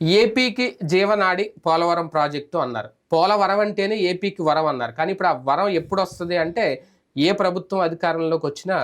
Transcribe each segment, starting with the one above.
ఏపీకి జీవనాడి పోలవరం ప్రాజెక్టు అన్నారు. పోలవరం అంటేనే ఏపీకి వరం అన్నారు. కానీ ఇప్పుడు ఆ వరం ఎప్పుడు వస్తుంది అంటే ఏ ప్రభుత్వం అధికారంలోకి వచ్చినా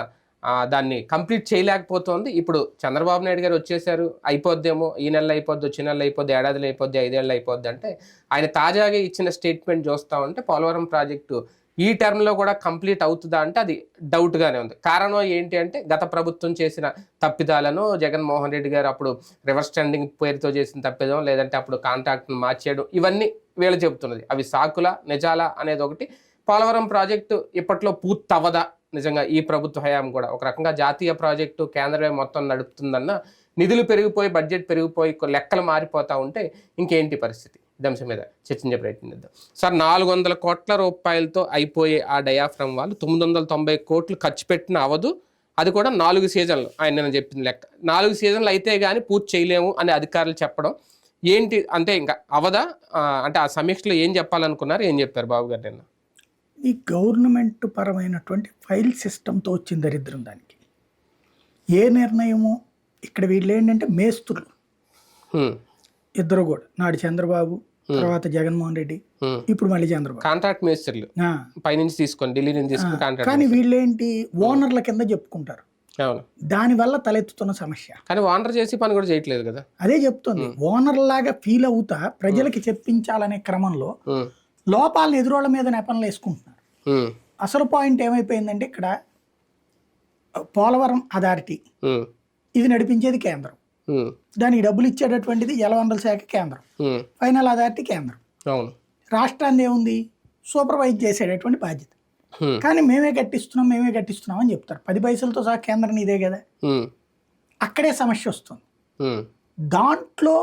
దాన్ని కంప్లీట్ చేయలేకపోతుంది. ఇప్పుడు చంద్రబాబు నాయుడు గారు వచ్చేసారు, అయిపోద్దేమో, ఈ నెల అయిపోద్ది, వచ్చే నెల అయిపోద్ది, ఏడాదిలో అయిపోద్ది, 5 ఏళ్ళు అయిపోద్ది అంటే ఆయన తాజాగా ఇచ్చిన స్టేట్మెంట్ చూస్తూ ఉంటే పోలవరం ప్రాజెక్టు ఈ టర్మ్లో కూడా కంప్లీట్ అవుతుందా అంటే అది డౌట్గానే ఉంది. కారణం ఏంటి అంటే గత ప్రభుత్వం చేసిన తప్పిదాలను జగన్మోహన్ రెడ్డి గారు అప్పుడు రివర్స్ టెండింగ్ పేరుతో చేసిన తప్పిదం, లేదంటే అప్పుడు కాంట్రాక్ట్ను మార్చేయడం, ఇవన్నీ వీళ్ళు చెబుతున్నది. అవి సాకులా నిజాలా అనేది ఒకటి. పోలవరం ప్రాజెక్టు ఇప్పట్లో పూర్తవదా నిజంగా ఈ ప్రభుత్వ హయాం కూడా ఒక రకంగా జాతీయ ప్రాజెక్టు కేంద్రమే మొత్తం నడుపుతుందన్న నిధులు పెరిగిపోయి బడ్జెట్ పెరిగిపోయి లెక్కలు మారిపోతూ ఉంటే ఇంకేంటి పరిస్థితి? అంశం మీద చర్చించే ప్రయత్నం చేద్దాం. సార్, 400 కోట్ల రూపాయలతో అయిపోయే ఆ డయాఫ్రమ్ వాళ్ళు 990 కోట్లు ఖర్చు పెట్టిన అవదు. అది కూడా 4 సీజన్లు. ఆయన నేను చెప్పిన లెక్క 4 సీజన్లు అయితే కానీ పూర్తి చేయలేము అని అధికారులు చెప్పడం ఏంటి అంటే ఇంకా అవదా? అంటే ఆ సమీక్షలో ఏం చెప్పాలనుకున్నారు, ఏం చెప్పారు బాబు గారు నిన్న? ఈ గవర్నమెంట్ పరమైనటువంటి ఫైల్ సిస్టమ్తో వచ్చిన దరిద్రం దానికి. ఏ నిర్ణయము ఇక్కడ వీళ్ళు ఏంటంటే మేస్తులు ఇద్దరు కూడా, నాడు చంద్రబాబు, తర్వాత జగన్మోహన్ రెడ్డి, ఇప్పుడు మళ్ళీ చంద్రబాబు కాంట్రాక్ట్ మేస్త్రులు పైనుంచి తీసుకొని ఢిల్లీ నుంచి తీసుకొని కాంట్రాక్ట్. కానీ వీళ్ళేంటి ఓనర్ల కింద చెప్పుకుంటారు. దాని వల్ల తలెత్తుతున్న సమస్య. కానీ ఓనర్ చేసి పని కూడా చేయట్లేదు కదా. అదే చెప్తుంది. ఓనర్ లాగా ఫీల్ అవుతా ప్రజలకి చెప్పించాలనే క్రమంలో లోపాలను ఎదురోళ్ళ మీద నెపనలు వేసుకుంటున్నారు. అసలు పాయింట్ ఏమైపోయిందంటే ఇక్కడ పోలవరం అథారిటీ ఇది నడిపించేది కేంద్రం, దానికి డబ్బులు ఇచ్చేటటువంటిది జలవనరుల శాఖ కేంద్రం, ఫైనల్ అథారిటీ కేంద్రం. రాష్ట్రాన్ని ఏముంది సూపర్వైజ్ చేసేటటువంటి బాధ్యత. కానీ మేమే కట్టిస్తున్నాం అని చెప్తారు. 10 పైసలతో సహా కేంద్రం ఇదే కదా. అక్కడే సమస్య వస్తుంది. దాంట్లో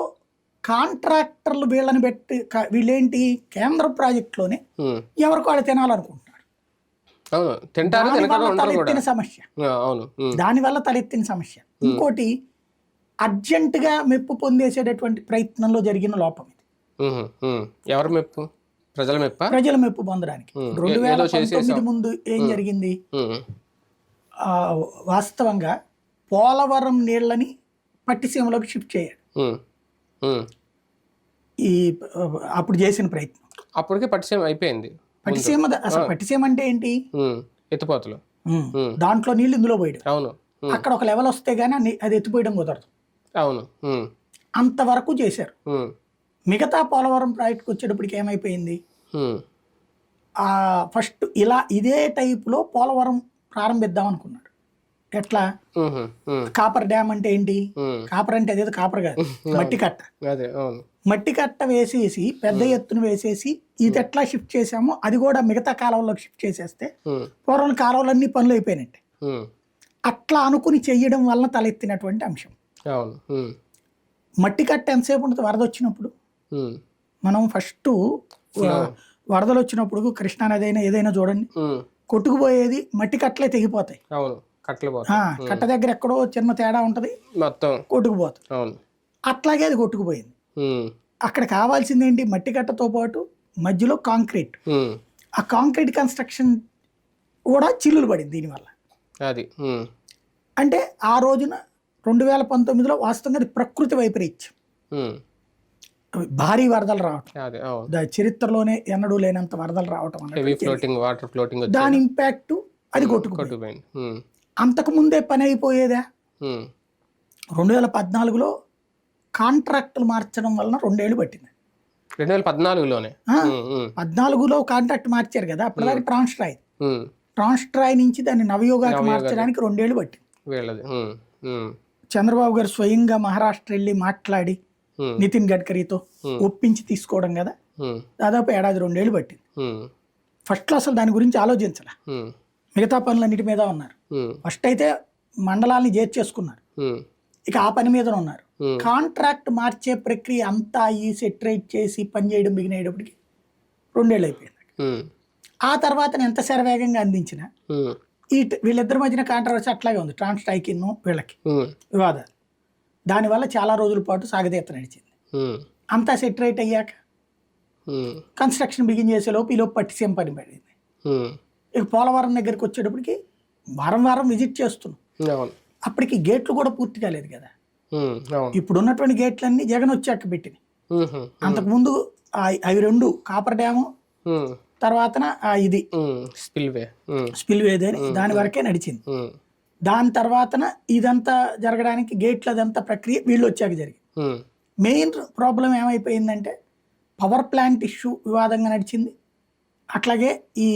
కాంట్రాక్టర్లు వీళ్ళని పెట్టి వీళ్ళేంటి కేంద్ర ప్రాజెక్టులోనే ఎవరికి వాళ్ళు తినాలనుకుంటున్నారు. దానివల్ల తలెత్తిన సమస్య. ఇంకోటి అర్జెంటుగా మెప్పు పొందేసేటటువంటి ప్రయత్నంలో జరిగిన లోపం ఇది. ఎవరు మెప్పు? ప్రజల మెప్పు పొందడానికి 2019 ముందు ఏం జరిగింది? వాస్తవంగా పోలవరం నీళ్ళని పట్టిసీమలోకి షిఫ్ట్ చేయాలి. ఈ అప్పుడు చేసిన ప్రయత్నం అప్పటికే పట్టిసీమ అయిపోయింది. పట్టిసీమ అసలు పట్టిసీమ అంటే ఏంటి? ఎత్తిపోతలు. దాంట్లో నీళ్ళు ఇందులో పోయడం. అవును. అక్కడ ఒక లెవెల్ వస్తే గానీ అది ఎత్తిపోయడం కుదరదు. అవును. అంతవరకు చేశారు. మిగతా పోలవరం ప్రాజెక్ట్కి వచ్చేటప్పటికి ఏమైపోయింది? ఫస్ట్ ఇదే టైపులో పోలవరం ప్రారంభిద్దాం అనుకున్నాడు. ఎట్లా? కాపర్ డ్యామ్ అంటే ఏంటి? కాపర్ అంటే అదేదో కాపర్ కాదు, మట్టి కట్ట. మట్టి కట్ట వేసేసి పెద్ద ఎత్తున వేసేసి ఇది ఎట్లా షిఫ్ట్ చేసామో అది కూడా మిగతా కాలువలోకి షిఫ్ట్ చేసేస్తే పూర్వం కాలువలన్నీ పనులు అయిపోయినట్టే. అట్లా అనుకుని చెయ్యడం వలన తలెత్తినటువంటి అంశం. మట్టి కట్ట ఎంతసేపు ఉంటుంది వరద వచ్చినప్పుడు? మనం ఫస్ట్ వరదలు వచ్చినప్పుడు కృష్ణా నది అయినా ఏదైనా చూడండి, కొట్టుకుపోయేది మట్టి కట్టలే తెగిపోతాయి. కట్ట దగ్గర ఎక్కడో చిన్న తేడా ఉంటది, మొత్తం కొట్టుకుపోతుంది. అట్లాగే అది కొట్టుకుపోయింది. అక్కడ కావాల్సింది ఏంటి? మట్టి కట్టతో పాటు మధ్యలో కాంక్రీట్. ఆ కాంక్రీట్ కన్స్ట్రక్షన్ కూడా చిల్లులు పడింది దీనివల్ల. అంటే ఆ రోజున 2019లో వాస్తవంగా అది ప్రకృతి వైపరీత్యం. భారీ వరదలు రావటం, చరిత్రలోనే ఎన్నడూ లేనంత వరదలు రావటం, దాని ఇంపాక్ట్ అది కొట్టుకుపోయింది. అంతకు ముందే పని అయిపోయేదా? 2014లో కాంట్రాక్టులు మార్చడం వలన 2 ఏళ్ళు పట్టింది. 2014లో కాంట్రాక్ట్ మార్చారు కదా. అప్పటిదాకా ట్రాన్స్ట్రాయ్ నుంచి దాన్ని నవయోగాకి మార్చడానికి 2 ఏళ్ళు పట్టింది. చంద్రబాబు గారు స్వయంగా మహారాష్ట్ర వెళ్ళి మాట్లాడి నితిన్ గడ్కరీతో ఒప్పించి తీసుకోవడం కదా. దాదాపు 1.5-2 ఏళ్ళు పట్టింది. ఫస్ట్లో అసలు దాని గురించి ఆలోచించాల, మిగతా పనులన్నిటి మీద ఉన్నారు. ఫస్ట్ అయితే మండలాన్ని చేర్చేసుకున్నారు, ఇక ఆ పని మీద ఉన్నారు. కాంట్రాక్ట్ మార్చే ప్రక్రియ అంతా ఈ సెటరేట్ చేసి పని చేయడం బిగినయ్యేటప్పటికి 2 ఏళ్ళు అయిపోయింది. ఆ తర్వాత ఎంత శరవేగంగా అందించిన వీళ్ళిద్దరి మధ్యన కాంట్రవర్సీ అట్లాగే ఉంది. ట్రాన్స్ట్రాయ్కి వీళ్ళకి వివాదాలు, దానివల్ల చాలా రోజుల పాటు సాగదీత నడిచింది. అంతా సెటరేట్ అయ్యాక కన్స్ట్రక్షన్ బిగిన్ చేసేలోపు ఈలోపు పట్టిసీమ పని పడింది. ఇక పోలవరం దగ్గరికి వచ్చేటప్పటికి వారం విజిట్ చేస్తున్నాం. అప్పటికి గేట్లు కూడా పూర్తి కాలేదు కదా. అవును. ఇప్పుడు ఉన్నటువంటి గేట్లన్నీ జగన్ వచ్చాక పెట్టింది. అంతకుముందు అవి రెండు కాపర్ డ్యాము తర్వాత ఇది స్పిల్వేది అని దాని వరకే నడిచింది. దాని తర్వాతన ఇదంతా జరగడానికి గేట్ల అదంతా ప్రక్రియ వీళ్ళు వచ్చాక జరిగింది. మెయిన్ ప్రాబ్లం ఏమైపోయిందంటే పవర్ ప్లాంట్ ఇష్యూ వివాదంగా నడిచింది. అట్లాగే ఈ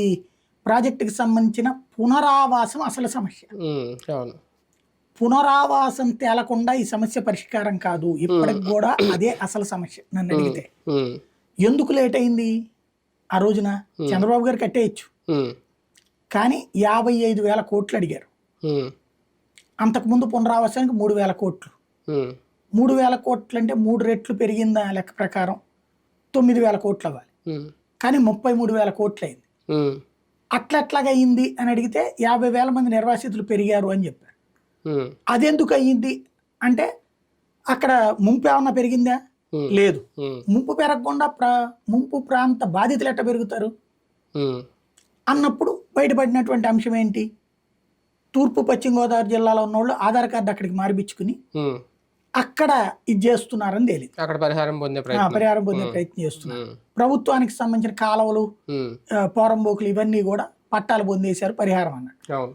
ప్రాజెక్టుకి సంబంధించిన పునరావాసం అసలు సమస్య. పునరావాసం తేలకుండా ఈ సమస్య పరిష్కారం కాదు. ఇప్పటికి కూడా అదే అసలు సమస్య నన్ను అడిగితే. ఎందుకు లేట్ అయింది? ఆ రోజున చంద్రబాబు గారు కట్టేయచ్చు, కానీ 55,000 కోట్లు అడిగారు. అంతకుముందు పునరావాసానికి 3,000 కోట్లు. 3,000 కోట్లు అంటే 3 రెట్లు పెరిగిందా లెక్క ప్రకారం 9,000 కోట్లు అవ్వాలి, కానీ 33,000 కోట్లు అయింది. అట్లెట్లాగా అయింది అని అడిగితే 50,000 మంది నిర్వాసితులు పెరిగారు అని చెప్పారు. అదెందుకు అయ్యింది అంటే అక్కడ ముంపు ఏమన్నా పెరిగిందా? లేదు. ముంపు పెరగకుండా ముంపు ప్రాంత బాధితులు ఎట్లా పెరుగుతారు అన్నప్పుడు బయటపడినటువంటి అంశం ఏంటి? తూర్పు పశ్చిమ గోదావరి జిల్లాలో ఉన్న వాళ్ళు ఆధార్ కార్డు అక్కడికి మార్పించుకుని అక్కడ ఇది చేస్తున్నారని తేలింది. అక్కడ పరిహారం పొందే ప్రయత్నం చేస్తున్నారు. ప్రభుత్వానికి సంబంధించిన కాలువలు, పోరంబోకులు ఇవన్నీ కూడా పట్టాలు పొందేశారు పరిహారం అన్నట్టు.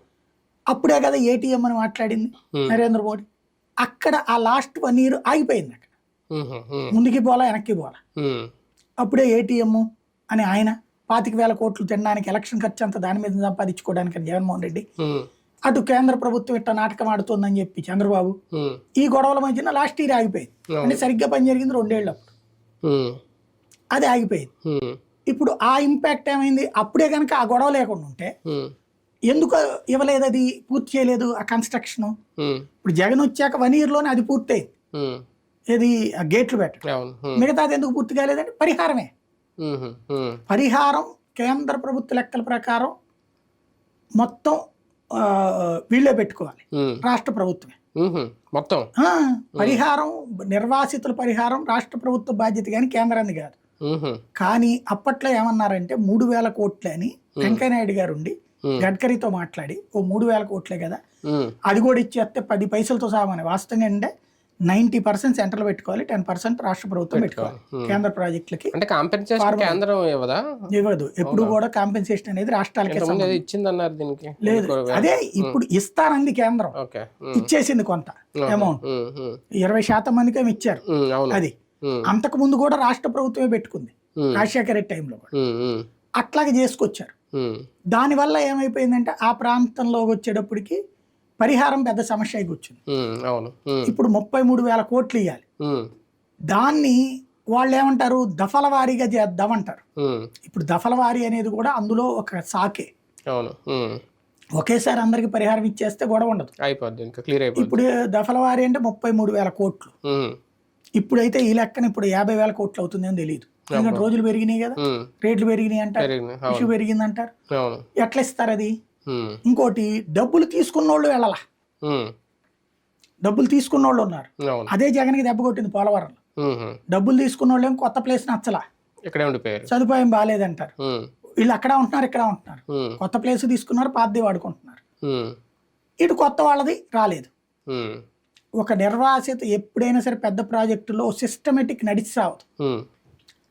అప్పుడే కదా ఏటీఎం అని మాట్లాడింది నరేంద్ర మోడీ. అక్కడ ఆ లాస్ట్ 1 year ఆగిపోయింది. అక్కడ ముందుకి పోలా వెనక్కి పోలా. అప్పుడే ఏటీఎం అని ఆయన 25,000 కోట్లు తినడానికి ఎలక్షన్ ఖర్చు అంతా దాని మీద సంపాదించుకోవడానికి జగన్మోహన్ రెడ్డి, అటు కేంద్ర ప్రభుత్వం ఇట్లా నాటకం ఆడుతుందని చెప్పి చంద్రబాబు, ఈ గొడవల మధ్యన లాస్ట్ ఇయర్ ఆగిపోయింది. అంటే సరిగ్గా పని జరిగింది 2 ఏళ్ళు అప్పుడు, అది ఆగిపోయింది. ఇప్పుడు ఆ ఇంపాక్ట్ ఏమైంది? అప్పుడే కనుక ఆ గొడవ లేకుండా ఉంటే ఎందుకు ఇవ్వలేదు, అది పూర్తి చేయలేదు ఆ కన్స్ట్రక్షన్. ఇప్పుడు జగన్ వచ్చాక 1 year లోనే అది పూర్తయింది. ఏది గేట్లు పెట్టడం. మిగతాది ఎందుకు పూర్తి కాలేదంటే పరిహారమే. పరిహారం కేంద్ర ప్రభుత్వ లెక్కల ప్రకారం మొత్తం వీళ్ళే పెట్టుకోవాలి, రాష్ట్ర ప్రభుత్వమే మొత్తం పరిహారం. నిర్వాసితుల పరిహారం రాష్ట్ర ప్రభుత్వ బాధ్యత కానీ కేంద్రాన్ని కాదు. కానీ అప్పట్లో ఏమన్నారంటే 3,000 కోట్లే అని వెంకయ్యనాయుడు గారు ఉండి గడ్కరీతో మాట్లాడి, ఓ 3,000 కోట్లే కదా అది కూడా ఇచ్చేస్తే 10 పైసలతో సహా. వాస్తవంగా అంటే 90% సెంట్రల్ పెట్టుకోవాలి, 10% రాష్ట్ర ప్రభుత్వం పెట్టుకోవాలి కేంద్ర ప్రాజెక్టులకి. ఇవ్వదు. ఎప్పుడు కూడా కాంపెన్సేషన్ అనేది రాష్ట్రాలకే లేదు. అదే ఇప్పుడు ఇస్తానంది కేంద్రం, ఇచ్చేసింది కొంత అమౌంట్, 20% మందికి ఏమి ఇచ్చారు. అది అంతకు ముందు కూడా రాష్ట్ర ప్రభుత్వమే పెట్టుకుంది రాజశేఖర రెడ్డి టైంలో కూడా. అట్లాగే చేసుకొచ్చారు. దానివల్ల ఏమైపోయిందంటే ఆ ప్రాంతంలో వచ్చేటప్పటికి పరిహారం పెద్ద సమస్య వచ్చింది. ఇప్పుడు 33,000 కోట్లు ఇవ్వాలి. దాన్ని వాళ్ళు ఏమంటారు, దఫల వారీగా చేద్దామంటారు. ఇప్పుడు దఫల వారీ అనేది కూడా అందులో ఒక సాకే. ఒకేసారి అందరికి పరిహారం ఇచ్చేస్తే గొడవ ఉండదు, ఇప్పుడు దఫల వారీ అంటే 33,000 కోట్లు. ఇప్పుడైతే ఈ లెక్కన ఇప్పుడు 50,000 కోట్లు అవుతుంది అని తెలియదు. ఎందుకంటే రోజులు పెరిగినాయి కదా, రేట్లు పెరిగినాయి అంటారు, ఇష్యూ పెరిగింది అంటారు. ఎట్లా ఇస్తారు అది? ఇంకోటి, డబ్బులు తీసుకున్న వాళ్ళు వెళ్ళాల, డబ్బులు తీసుకున్న వాళ్ళు ఉన్నారు. అదే జగన్కి దెబ్బ కొట్టింది పోలవరంలో. డబ్బులు తీసుకున్న వాళ్ళు కొత్త ప్లేస్ నచ్చలా, సదుపాయం బాగాలేదంటారు. వీళ్ళు అక్కడ ఉంటున్నారు, ఇక్కడ ఉంటున్నారు. కొత్త ప్లేస్ తీసుకున్నారు, పాతది వాడుకుంటున్నారు. ఇటు కొత్త వాళ్ళది రాలేదు. ఒక నిర్వాసిత ఎప్పుడైనా సరే పెద్ద ప్రాజెక్టులో సిస్టమేటిక్ నడిచి సావదు,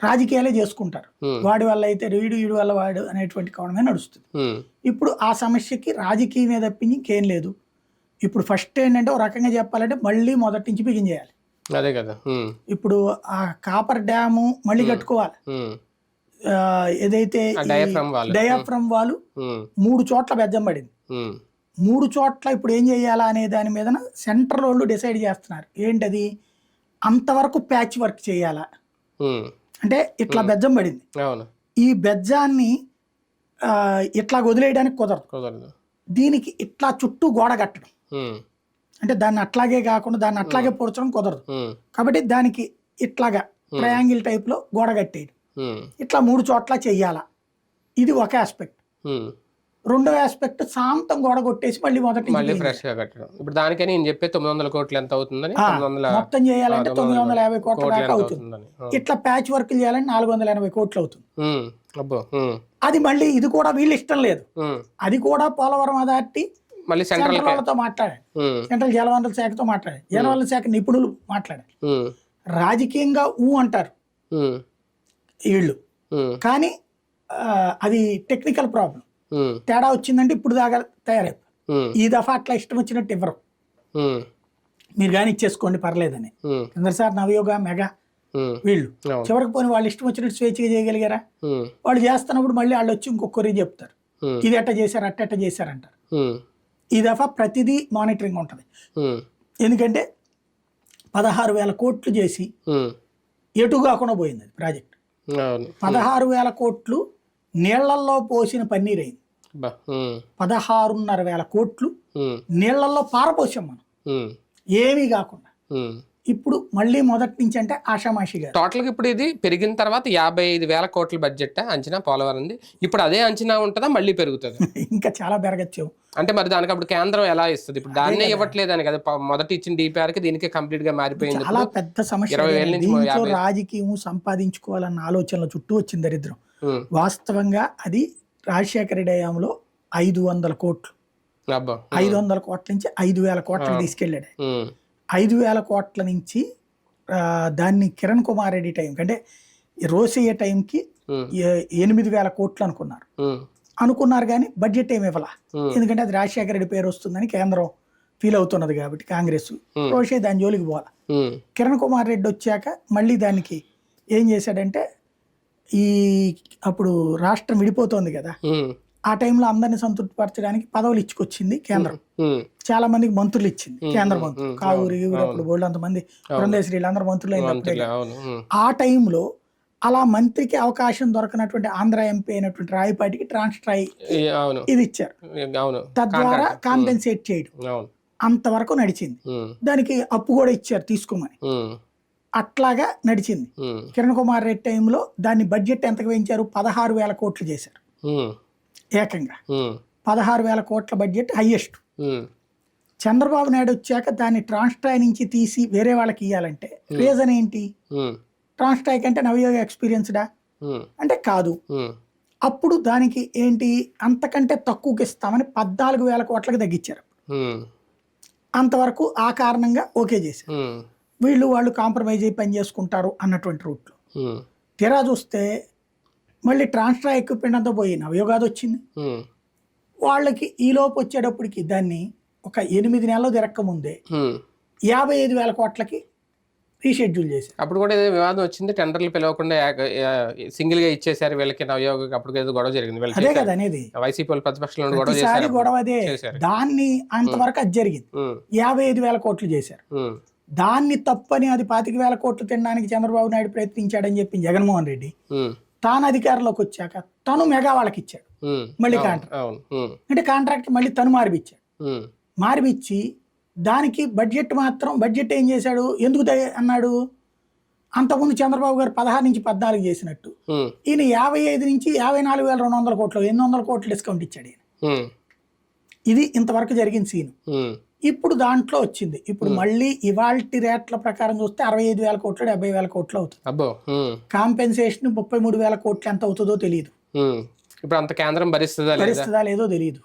రాజకీయాలే చేసుకుంటారు. వాడి వల్ల అయితే వీడి వల్ల వాడు అనేటువంటి కోణమే నడుస్తుంది. ఇప్పుడు ఆ సమస్యకి రాజకీయమే తప్పించి ఇంకేం లేదు. ఇప్పుడు ఫస్ట్ ఏంటంటే ఒక రకంగా చెప్పాలంటే మళ్ళీ మొదటి నుంచి బిగిన్ చేయాలి. అదే కదా. ఇప్పుడు ఆ కాపర్ డ్యాము మళ్ళీ కట్టుకోవాలి. ఏదైతే డయాఫ్రమ్ వాళ్ళు 3 చోట్ల బెజ్జం పడింది. 3 చోట్ల ఇప్పుడు ఏం చేయాలా అనే దాని మీద సెంట్రల్ వాళ్ళు డిసైడ్ చేస్తున్నారు. ఏంటది, అంతవరకు ప్యాచ్ వర్క్ చేయాలా అంటే ఇట్లా బెజ్జం పడింది, ఈ బెజ్జాన్ని ఇట్లా వదిలేయడానికి కుదరదు. దీనికి ఇట్లా చుట్టూ గోడ కట్టడం అంటే దాన్ని అట్లాగే కాకుండా దాన్ని అట్లాగే పొడచడం కుదరదు. కాబట్టి దానికి ఇట్లాగా ట్రయాంగిల్ టైప్ లో గోడ కట్టేయడం, ఇట్లా 3 చోట్ల చెయ్యాలా. ఇది ఒక ఆస్పెక్ట్. రెండో ఆస్పెక్ట్, శాంతం గోడ కొట్టేసి మళ్ళీ ఫ్రెష్ గా కట్టడం. ఇప్పుడు దానికని నేను చెప్పే 900 కోట్లు ఎంత అవుతుందని, మొత్తం చేయాలంటే 950 కోట్ల దాకా అవుతుంది. ఇట్లా ప్యాచ్ వర్క్ చేయాలంటే 480 కోట్లు అవుతుంది. అది మళ్ళీ ఇది కూడా వీళ్ళు ఇష్టం లేదు. అది కూడా పోలవరం అథారిటీ మళ్ళీ సెంట్రల్ సెంట్రల్ వాళ్ళతో మాట్లాడాలి, సెంట్రల్ జలవనరుల శాఖతో మాట్లాడాలి, జలవనరుల శాఖ నిపుణులు మాట్లాడాలి. రాజకీయంగా అంటారు వీళ్ళు, కానీ అది టెక్నికల్ ప్రాబ్లం. తేడా వచ్చిందంటే ఇప్పుడు దాకా తయారైపోయి ఈ దఫా అట్లా ఇష్టం వచ్చినట్టు ఇవ్వరు. మీరు కానీ ఇచ్చేసుకోండి పర్లేదని. కిందసారి నవయోగ మెగా వీళ్ళు చివరికి పోనీ వాళ్ళు ఇష్టం వచ్చినట్టు స్వేచ్ఛగా చేయగలిగారా? వాళ్ళు చేస్తున్నప్పుడు మళ్ళీ వాళ్ళు వచ్చి ఇంకొకరి చెప్తారు, ఇది ఎట్ట చేశారు అట్ట చేశారంటారు. ఈ దఫా ప్రతిదీ మానిటరింగ్ ఉంటుంది. ఎందుకంటే 16,000 కోట్లు చేసి ఎటు కాకుండా పోయింది అది ప్రాజెక్ట్. 16,000 కోట్లు నీళ్లల్లో పోసిన పన్నీర్ అయింది. 16,500 కోట్లు నీళ్లల్లో పారపోసాం మనం ఏమీ కాకుండా. ఇప్పుడు మళ్ళీ మొదటి నుంచి అంటే ఆషామాషిగా టోటల్ గా ఇప్పుడు ఇది పెరిగిన తర్వాత 55,000 కోట్ల బడ్జెట్ అంచనా పోలవరం. ఇప్పుడు అదే అంచనా ఉంటుందా మళ్ళీ పెరుగుతుంది? ఇంకా చాలా పెరగచ్చు. అంటే మరి దానికి అప్పుడు కేంద్రం ఎలా ఇస్తుంది? ఇప్పుడు దాన్నే ఇవ్వట్లేదని కదా, మొదటి ఇచ్చిన DPR కి దీనికి కంప్లీట్ గా మారిపోయింది. చాలా పెద్ద సమస్య. దీంట్లో రాజకీయం సంపాదించుకోవాలన్న ఆలోచనల చుట్టూ వచ్చింది దరిద్రం. వాస్తవంగా అది రాజశేఖర రెడ్డి హయాంలో 500 కోట్లు, 500 కోట్ల నుంచి 5,000 కోట్లకు తీసుకెళ్ళాడు. 5,000 కోట్ల నుంచి దాన్ని కిరణ్ కుమార్ రెడ్డి టైం అంటే రోసయ్య టైంకి 8,000 కోట్లు అనుకున్నారు కానీ బడ్జెట్ ఏమి ఇవ్వాల. ఎందుకంటే అది రాజశేఖర రెడ్డి పేరు వస్తుందని కేంద్రం ఫీల్ అవుతున్నది కాబట్టి కాంగ్రెస్. రోసయ్య దాని జోలికి పోవాల. కిరణ్ కుమార్ రెడ్డి వచ్చాక మళ్ళీ దానికి ఏం చేశాడంటే, ఈ అప్పుడు రాష్ట్రం విడిపోతోంది కదా, ఆ టైంలో అందరిని సంతృప్తిపరచడానికి పదవులు ఇచ్చుకొచ్చింది కేంద్రం. చాలా మందికి మంత్రులు ఇచ్చింది కేంద్ర మంత్రులు. కావూరి అప్పుడు బోల్డ్ అంతమంది పురంధేశ్వరి వీళ్ళందరూ మంత్రులు అయినప్పుడే. ఆ టైంలో అలా మంత్రికి అవకాశం దొరకనటువంటి ఆంధ్ర ఎంపీ అయినటువంటి రాయపాటికి ట్రాన్స్ట్రై ఇది ఇచ్చారు, తద్వారా కాంపెన్సేట్ చేయడం. అంతవరకు నడిచింది. దానికి అప్పు కూడా ఇచ్చారు తీసుకోమని. అట్లాగా నడిచింది. కిరణ్ కుమార్ రెడ్డి టైంలో దాన్ని బడ్జెట్ ఎంతకు పెంచారు? 16,000 కోట్లు చేశారు ఏకంగా. 16,000 కోట్ల బడ్జెట్ హైయెస్ట్. చంద్రబాబు నాయుడు వచ్చాక దాన్ని ట్రాన్స్ట్రాయ్ నుంచి తీసి వేరే వాళ్ళకి ఇవ్వాలంటే రీజన్ ఏంటి? ట్రాన్స్ట్రాయ్ కంటే నవయోగ ఎక్స్పీరియన్స్డా అంటే కాదు. అప్పుడు దానికి ఏంటి, అంతకంటే తక్కువకి ఇస్తామని 14,000 కోట్లకి తగ్గించారు. అంతవరకు ఆ కారణంగా ఓకే చేశారు. వాళ్ళు కాంప్రమైజ్ అయ్యి పని చేసుకుంటారు అన్నటువంటి రూట్లో. తీరా చూస్తే మళ్ళీ ట్రాన్స్ట్రా ఎక్విప్మెంట్ అంతా పోయి నవయోగాది వచ్చింది. వాళ్ళకి ఈ లోపు వచ్చేటప్పటికి దాన్ని ఒక 8 నెలలు తిరక్క ముందే 55,000 కోట్లకి రీషెడ్యూల్ చేశారు. అప్పుడు కూడా ఏదో వివాదం వచ్చింది, టెండర్లు పిలవకుండా సింగిల్ గా ఇచ్చేసారు వీళ్ళకి నవయోగ. అప్పుడు ఏదో గొడవ జరిగింది. అదే కదా అనేది వైసీపీ వాళ్ళు ప్రతిపక్షంలో గొడవ అదే. దాన్ని అంతవరకు అది జరిగింది. 55,000 కోట్లు చేశారు. దాన్ని తప్పని అది 25,000 కోట్లు తినడానికి చంద్రబాబు నాయుడు ప్రయత్నించాడని చెప్పి జగన్మోహన్ రెడ్డి తాను అధికారంలోకి వచ్చాక తను మెగా వాళ్ళకి ఇచ్చాడు మళ్ళీ కాంట్రాక్ట్. అంటే కాంట్రాక్ట్ మళ్ళీ తను మార్పిచ్చి దానికి బడ్జెట్ ఏం చేశాడు? ఎందుకు అన్నాడు? అంతకుముందు చంద్రబాబు గారు 16 నుంచి 14 చేసినట్టు ఈయన 55 నుంచి 54,200 కోట్లు, 800 కోట్లు డిస్కౌంట్ ఇచ్చాడు ఈయన. ఇది ఇంతవరకు జరిగిన సీన్. ఇప్పుడు దాంట్లో వచ్చింది. ఇప్పుడు మళ్ళీ ఇవాల్టి రేట్ల ప్రకారం చూస్తే 65,000 కోట్లు 70,000 కోట్లు అవుతుంది. కాంపెన్సేషన్ 33,000 కోట్లు ఎంత అవుతుందో తెలియదు. ఇప్పుడు అంత కేంద్రం భరిస్తుందా లేదో తెలియదు.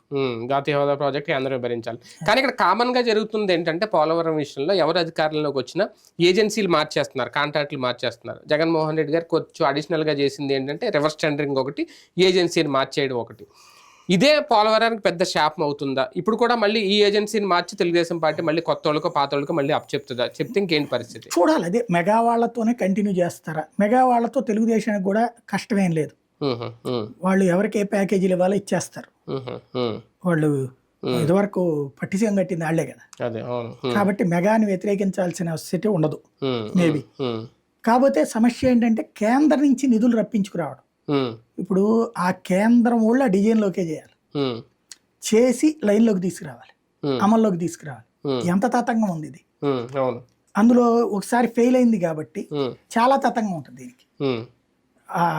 జాతీయ హోదా ప్రాజెక్ట్ కేంద్రం భరించాలి. కానీ ఇక్కడ కామన్ గా జరుగుతుంది ఏంటంటే, పోలవరం విషయంలో ఎవరు అధికారంలోకి వచ్చినా ఏజెన్సీలు మార్చేస్తున్నారు, కాంట్రాక్టులు మార్చేస్తున్నారు. జగన్మోహన్ రెడ్డి గారు కొంచెం అడిషనల్ గా చేసింది ఏంటంటే రివర్స్ టెండరింగ్ ఒకటి, ఏజెన్సీని మార్చేయడం ఒకటి. ఇదే పోలవరానికి పెద్ద శాపం అవుతుందా? ఇప్పుడు కూడా మళ్ళీ ఈ ఏజెన్సీని మార్చి తెలుగుదేశం పార్టీ మళ్ళీ కొత్త వాళ్ళకో పాత వాళ్ళకో మళ్ళీ చెప్తుందా? చెప్తే ఇంకేంటి పరిస్థితి? చూడాలి. అదే మెగా వాళ్ళతోనే కంటిన్యూ చేస్తారా? మెగా వాళ్ళతో తెలుగుదేశానికి కూడా కష్టమేం లేదు. వాళ్ళు ఎవరికి ఏ ప్యాకేజీలు ఇవ్వాలో ఇచ్చేస్తారు. వాళ్ళు ఇదివరకు పట్టిసీమ కట్టింది వాళ్లే కదా, కాబట్టి మెగాని వ్యతిరేకించాల్సిన స్థితి ఉండదు మేబీ. కాకపోతే సమస్య ఏంటంటే కేంద్రం నుంచి నిధులు రప్పించుకురావడం. ఇప్పుడు ఆ కేంద్రం వాళ్ళు ఆ డిజైన్లోకే చేయాలి, చేసి లైన్లోకి తీసుకురావాలి, అమల్లోకి తీసుకురావాలి. ఎంత తతంగం ఉంది ఇది. అందులో ఒకసారి ఫెయిల్ అయింది కాబట్టి చాలా తతంగం ఉంటుంది దీనికి.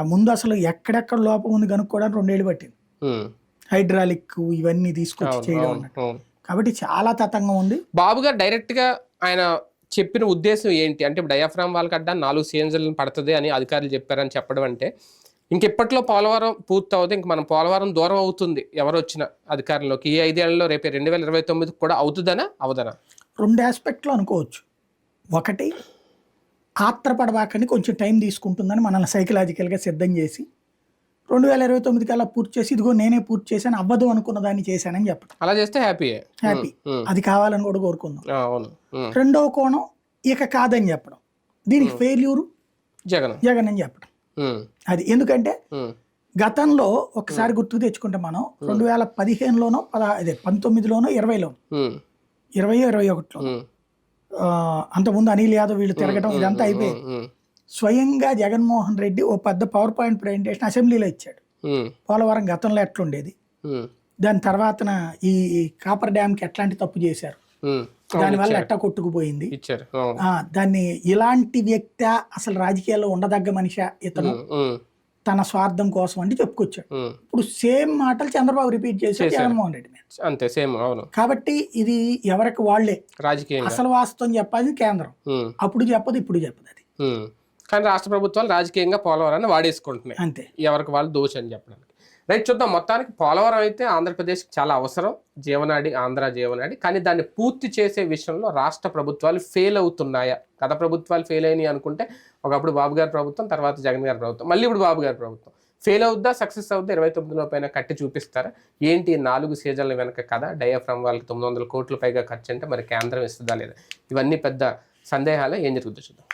ముందు అసలు ఎక్కడెక్కడ లోపం ఉంది కనుక్కోవడానికి 2 ఏళ్ళు పట్టింది. హైడ్రాలిక్ ఇవన్నీ తీసుకొచ్చి చేయడం అన్నట్టు. కాబట్టి చాలా తతంగం ఉంది. బాబు గారు డైరెక్ట్ గా ఆయన చెప్పిన ఉద్దేశం ఏంటి అంటే, డయాఫ్రామ్ వాళ్ళ కడ్డా 4 సీఎంజీలను పడుతుంది అని అధికారులు చెప్పారని చెప్పడం అంటే ఇంకెప్పట్లో పోలవరం పూర్తి అవుతుంది, ఇంక మనం పోలవరం దూరం అవుతుంది ఎవరు వచ్చిన అధికారంలోకి, ఈ 5 ఏళ్లలో రేపే 2029 కూడా అవుతుందనా అవదనా? 2 ఆస్పెక్ట్లో అనుకోవచ్చు. ఒకటి, ఆత్రపడబాకని కొంచెం టైం తీసుకుంటుందని మనల్ని సైకలాజికల్గా సిద్ధం చేసి 2029 కల్లా పూర్తి చేసి ఇదిగో నేనే పూర్తి చేశాను, అవ్వదు అనుకున్న దాన్ని చేశానని చెప్పడం. అలా చేస్తే హ్యాపీ. అది కావాలని కూడా కోరుకుందాం. అవును. రెండవ కోణం, ఇక కాదని చెప్పడం, దీనికి ఫెయిల్యూరు జగన్ అని చెప్పడం. అది ఎందుకంటే గతంలో ఒకసారి గుర్తుకు తెచ్చుకుంటే మనం 2015లోనో 19లోనో 20లోనో 21లో అంతకుముందు అనిల్ యాదవ్ వీళ్ళు తిరగడం ఇదంతా అయిపోయింది. స్వయంగా జగన్మోహన్ రెడ్డి ఓ పెద్ద పవర్ పాయింట్ ప్రజెంటేషన్ అసెంబ్లీలో ఇచ్చాడు. పోలవరం గతంలో ఎట్లుండేది, దాని తర్వాత ఈ కాపర్ డ్యామ్కి ఎట్లాంటి తప్పు చేశారు, దానివల్ల ఎట్టా కొట్టుకుపోయింది, దాన్ని ఇలాంటి వ్యక్తి అసలు రాజకీయాల్లో ఉండదగ్గ మనిషి ఇతను తన స్వార్థం కోసం అంటే చెప్పుకొచ్చాడు. ఇప్పుడు సేమ్ మాటలు చంద్రబాబు రిపీట్ చేశారు జగన్మోహన్ రెడ్డి మీద. అంతే సేమ్. అవును. కాబట్టి ఇది ఎవరికి వాళ్లే రాజకీయం, అసలు వాస్తవం చెప్పాలి కేంద్రం, అప్పుడు చెప్పదు ఇప్పుడు చెప్పదు. అది కానీ రాష్ట్ర ప్రభుత్వాలు రాజకీయంగా పోలవరాన్ని వాడేసుకుంటున్నాయి అంతే, ఎవరికి వాళ్ళు దోషి అని చెప్పడానికి. రైట్, చూద్దాం. మొత్తానికి పోలవరం అయితే ఆంధ్రప్రదేశ్కి చాలా అవసరం, జీవనాడి, ఆంధ్ర జీవనాడి. కానీ దాన్ని పూర్తి చేసే విషయంలో రాష్ట్ర ప్రభుత్వాలు ఫెయిల్ అవుతున్నాయా? గత ప్రభుత్వాలు ఫెయిల్ అయినాయి అనుకుంటే ఒకప్పుడు బాబు గారి ప్రభుత్వం, తర్వాత జగన్ గారి ప్రభుత్వం, మళ్ళీ ఇప్పుడు బాబు గారి ప్రభుత్వం. ఫెయిల్ అవుద్దా, సక్సెస్ అవుద్దా, 29 పైన కట్టి చూపిస్తారా? ఏంటి 4 సీజన్ల వెనక కదా? డయాఫ్రామ్ వాళ్ళకి 900 కోట్ల పైగా ఖర్చు అంటే మరి కేంద్రం ఇస్తుందా లేదా? ఇవన్నీ పెద్ద సందేహాలే. ఏం జరుగుతుందో చూద్దాం.